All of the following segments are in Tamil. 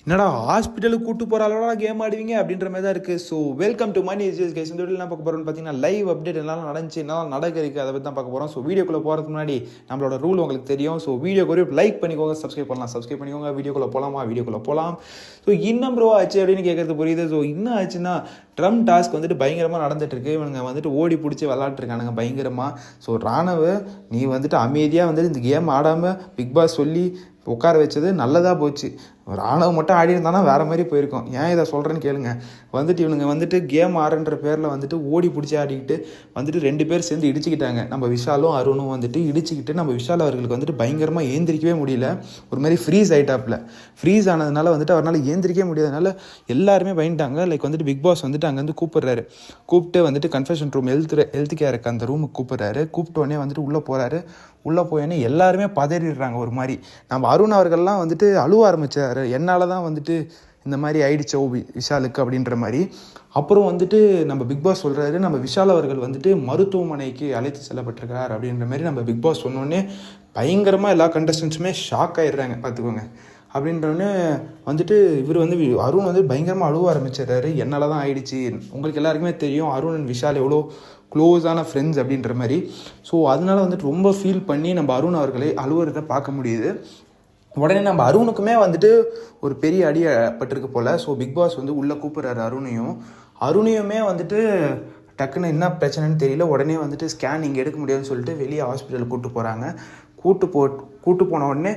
என்னடா ஹாஸ்பிட்டலுக்கு கூட்டு போகிற அளவோட கேம் ஆடுவீங்க அப்படின்ற மாதிரி தான் இருக்குது. So welcome to money is guys. இந்த வீடியோ என்ன பார்க்க போகிறோம்னு பார்த்தீங்கன்னா லைவ் அப்டேட் எல்லாம் நடந்துச்சு, என்னால் நடக்க இருக்குது, அதை பற்றி தான் பார்க்க போகிறோம். ஸோ வீடியோக்குள்ளே போகிறதுக்கு முன்னாடி நம்மளோட ரூல் உங்களுக்கு தெரியும். ஸோ வீடியோக்கு ஒரு லைக் பண்ணிக்கோங்க, சப்ஸ்கிரைப் பண்ணிக்கோங்க. வீடியோக்குள்ளே போகலாம். ஸோ இன்னும் ப்ரோ ஆச்சு அப்படின்னு கேட்குறது புரியுது. ஸோ இன்னும் ஆச்சுன்னா ட்ரம் டாஸ்க் வந்துட்டு பயங்கரமாக நடந்துட்டுருக்கு. இவனுங்க வந்துட்டு ஓடி பிடிச்சி விளாட்ருக்கானுங்க பயங்கரமாக. ஸோ ராணுவ நீ வந்துட்டு அமைதியாக வந்துட்டு இந்த கேம் ஆடாமல் பிக் பாஸ் சொல்லி உட்கார வச்சது நல்லதாக போச்சு. ராணுவம் மட்டும் ஆடி இருந்தானா வேறு மாதிரி போயிருக்கோம். ஏன் இதை சொல்கிறேன்னு கேளுங்க. வந்துட்டு இவனுங்க வந்துட்டு கேம் ஆடுன்ற பேரில் வந்துட்டு ஓடி பிடிச்சி ஆடிக்கிட்டு வந்துட்டு 2 பேர் சேர்ந்து இடிச்சிக்கிட்டாங்க. நம்ம விஷாலும் அருணும் வந்துட்டு இடிச்சிக்கிட்டு நம்ம விஷால் அவர்களுக்கு வந்துட்டு பயங்கரமாக ஏந்திரிக்கவே முடியல. ஒரு மாதிரி ஃப்ரீஸ் ஆகிட்டாப்பில். ஃப்ரீஸ் ஆனதுனால வந்துட்டு அவரால் ஏந்திரிக்கவே முடியாதனால எல்லாருமே பயந்துட்டாங்க. லைக் வந்துட்டு பிக் பாஸ் வந்துட்டு அங்கேருந்து கூப்பிட்டு வந்துட்டு கன்ஃபெஷன் ரூம் ஹெல்த் கேருக்கு அந்த ரூமுக்கு கூப்பிட்டு உடனே வந்துட்டு உள்ளே போயோன்னே எல்லாருமே பதறிடுறாங்க. ஒரு மாதிரி நம்ம அருண் அவர்கள்லாம் வந்துட்டு அழுவ ஆரம்பித்தார். என்னால் தான் வந்துட்டு இந்த மாதிரி ஆயிடுச்சோ விஷாலுக்கு அப்படின்ற மாதிரி. அப்புறம் வந்துட்டு நம்ம பிக் பாஸ் சொல்கிறாரு, நம்ம விஷால் அவர்கள் வந்துட்டு மருத்துவமனைக்கு அழைத்து செல்லப்பட்டிருக்கார் அப்படின்ற மாதிரி நம்ம பிக் பாஸ் சொன்னோடனே பயங்கரமாக எல்லா கண்டஸ்டன்ஸுமே ஷாக் ஆகிடுறாங்க பார்த்துக்கோங்க. அப்படின்றோடனே வந்துட்டு இவர் வந்து அருண் வந்து பயங்கரமாக அழுவ ஆரம்பிச்சிடுறாரு. என்னால் தான் ஆயிடுச்சு. உங்களுக்கு எல்லாருக்குமே தெரியும் அருண் அண்ட் விஷால் எவ்வளோ க்ளோஸான ஃப்ரெண்ட்ஸ் அப்படின்ற மாதிரி. ஸோ அதனால வந்துட்டு ரொம்ப ஃபீல் பண்ணி நம்ம அருண் அவர்களை அழுவுறதை பார்க்க முடியுது. உடனே நம்ம அருணுக்குமே வந்துட்டு ஒரு பெரிய அடி பட்டிருக்கு போல். ஸோ பிக் பாஸ் வந்து உள்ளே கூப்பிட்றாரு அருணையுமே வந்துட்டு டக்குன்னு என்ன பிரச்சனைன்னு தெரியல. உடனே வந்துட்டு ஸ்கேன் இங்கே எடுக்க முடியாதுன்னு சொல்லிட்டு வெளியே ஹாஸ்பிட்டலுக்கு கூப்பிட்டு போன உடனே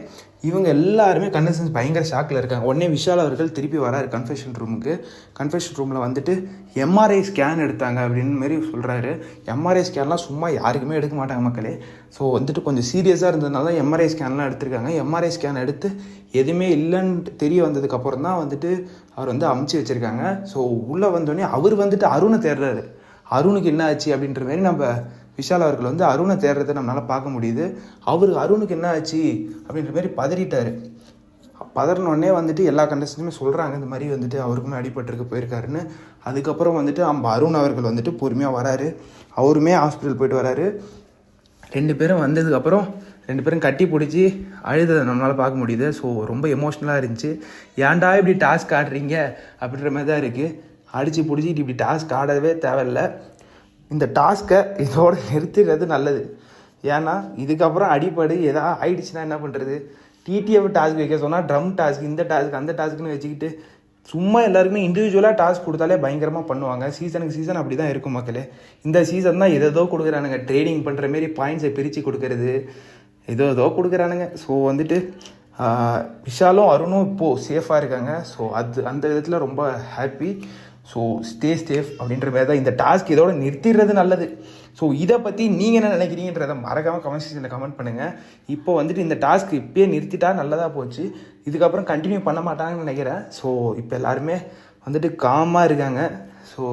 இவங்க எல்லாருமே கண்டஸ்டன்ஸ் பயங்கர ஷாக்கில் இருக்காங்க. உடனே விஷால் அவர்கள் திருப்பி வராரு கன்ஃபெஷன் ரூமில் வந்துட்டு எம்ஆர்ஐ ஸ்கேன் எடுத்தாங்க அப்படின்னு மாரி சொல்கிறாரு. எம்ஆர்ஐ ஸ்கேன்லாம் சும்மா யாருக்குமே எடுக்க மாட்டாங்க மக்களே. ஸோ வந்துட்டு கொஞ்சம் சீரியஸாக இருந்ததுனால தான் எம்ஆர்ஐ ஸ்கேன்லாம் எடுத்திருக்காங்க. எம்ஆர்ஐ ஸ்கேன் எடுத்து எதுவுமே இல்லைன்னு தெரிய வந்ததுக்கப்புறம் தான் வந்துட்டு அவர் வந்து அமுச்சு வச்சுருக்காங்க. ஸோ உள்ளே வந்தோடனே அவர் வந்துட்டு அருணை தேடுறாரு. அருணுக்கு என்ன ஆச்சு அப்படின்ற மாதிரி நம்ம விஷால் அவர்கள் வந்து அருணை தேடுறதை நம்மளால் பார்க்க முடியுது. அருணுக்கு என்ன ஆச்சு அப்படின்ற மாதிரி பதறினோடனே வந்துட்டு எல்லா கண்டஸ்டன்ஸுமே சொல்கிறாங்க இந்த மாதிரி வந்துட்டு அவருக்குமே அடிபட்டிருக்கு போயிருக்காருன்னு. அதுக்கப்புறம் வந்துட்டு அருண் அவர்கள் வந்துட்டு பொறுமையாக வராரு. அவருமே ஹாஸ்பிட்டல் போயிட்டு வராரு. 2 பேரும் வந்ததுக்கப்புறம் 2 பேரும் கட்டி பிடிச்சி அழுததை நம்மளால் பார்க்க முடியுது. ஸோ ரொம்ப எமோஷ்னலாக இருந்துச்சு. ஏன்டா இப்படி டாஸ்க் ஆடுறீங்க அப்படின்ற மாதிரி தான் இருக்குது. அடித்து பிடிச்சிட்டு இப்படி டாஸ்க் ஆடவே தேவையில்லை. இந்த டாஸ்க்கை இதோடு நிறுத்திடுறது நல்லது. ஏன்னா இதுக்கப்புறம் அடிப்படை எதாவது ஆயிடுச்சுன்னா என்ன பண்ணுறது? டிடிஎஃப் டாஸ்க் வைக்க சொன்னால் ட்ரம் டாஸ்க், இந்த டாஸ்க், அந்த டாஸ்க்குன்னு வச்சுக்கிட்டு சும்மா எல்லாருக்குமே இண்டிவிஜுவலாக டாஸ்க் கொடுத்தாலே பயங்கரமாக பண்ணுவாங்க. சீசன் அப்படி தான் இருக்கும் மக்களே. இந்த சீசன் தான் எதோ கொடுக்குறானுங்க. ட்ரேடிங் பண்ணுற மாரி பாயிண்ட்ஸை பிரித்து கொடுக்கறது ஏதோ கொடுக்குறானுங்க. ஸோ வந்துட்டு விஷாலும் அருணும் இப்போது சேஃபாக இருக்காங்க. ஸோ அந்த விதத்தில் ரொம்ப ஹாப்பி. ஸோ ஸ்டே சேஃப் அப்படின்ற மாதிரி தான் இந்த டாஸ்க் இதோட நிறுத்திடுறது நல்லது. ஸோ இதை பற்றி நீங்கள் என்ன நினைக்கிறீங்கன்றதை மறக்காமல் கமெண்ட் செக்ஷனில் கமெண்ட் பண்ணுங்கள். இப்போ வந்துட்டு இந்த டாஸ்க் இப்போயே நிறுத்திட்டா நல்லதாக போச்சு. இதுக்கப்புறம் கண்டினியூ பண்ண மாட்டாங்கன்னு நினைக்கிறேன். ஸோ இப்போ எல்லாருமே வந்துட்டு காமாக இருக்காங்க. ஸோ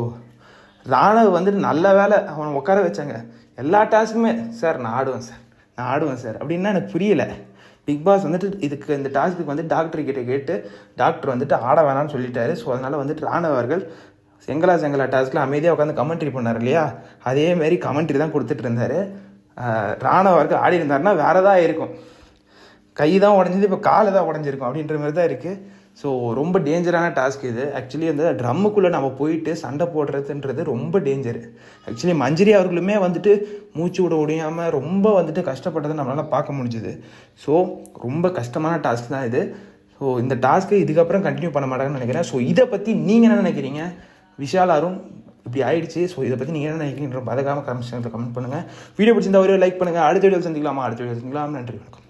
ராணுவ வந்துட்டு நல்ல வேலை அவனை உட்கார வச்சாங்க. எல்லா டாஸ்க்குமே சார் நான் ஆடுவேன் சார் அப்படின்னா எனக்கு புரியலை. பிக் பாஸ் வந்துட்டு இந்த டாஸ்க்கு வந்து டாக்டர்கிட்ட கேட்டு டாக்டர் வந்துட்டு ஆட வேணாம்னு சொல்லிட்டாரு. ஸோ அதனால் வந்துட்டு ராணுவ அவர்கள் செங்கலா டாஸ்க்கில் அமைதியாக உட்காந்து கமெண்ட்ரி பண்ணார் இல்லையா, அதேமாரி கமெண்ட்ரி தான் கொடுத்துட்டு இருந்தார். ராணுவ அவர்கள் ஆடி இருந்தாருன்னா வேறு தான் இருக்கும். கை தான் உடஞ்சிது, இப்போ காலை தான் உடஞ்சிருக்கும் அப்படின்ற மாதிரி தான் இருக்குது. ஸோ ரொம்ப டேஞ்சரான டாஸ்க் இது. ஆக்சுவலி அந்த ட்ரம்முக்குள்ளே நம்ம போயிட்டு சண்டை போடுறதுன்றது ரொம்ப டேஞ்சரு. ஆக்சுவலி மஞ்சரி அவர்களுமே வந்துட்டு மூச்சு விட முடியாமல் ரொம்ப வந்துட்டு கஷ்டப்பட்டதை நம்மளால் பார்க்க முடிஞ்சுது. ஸோ ரொம்ப கஷ்டமான டாஸ்க் தான் இது. ஸோ இந்த டாஸ்க்கை இதுக்கப்புறம் கண்டினியூ பண்ண மாட்டாங்கன்னு நினைக்கிறேன். ஸோ இதை பற்றி நீங்கள் என்ன நினைக்கிறீங்க? விஷால் அருண் இப்படி ஆயிடுச்சு. ஸோ இதை பற்றி நீங்கள் என்ன நினைக்கிறீங்க? மறக்காம கமெண்ட் பண்ணுங்கள். வீடியோ பிடிச்சிருந்தா ஒரு லைக் பண்ணுங்கள். அடுத்த வீடியோ சந்திக்கலாம். நன்றி, வணக்கம்.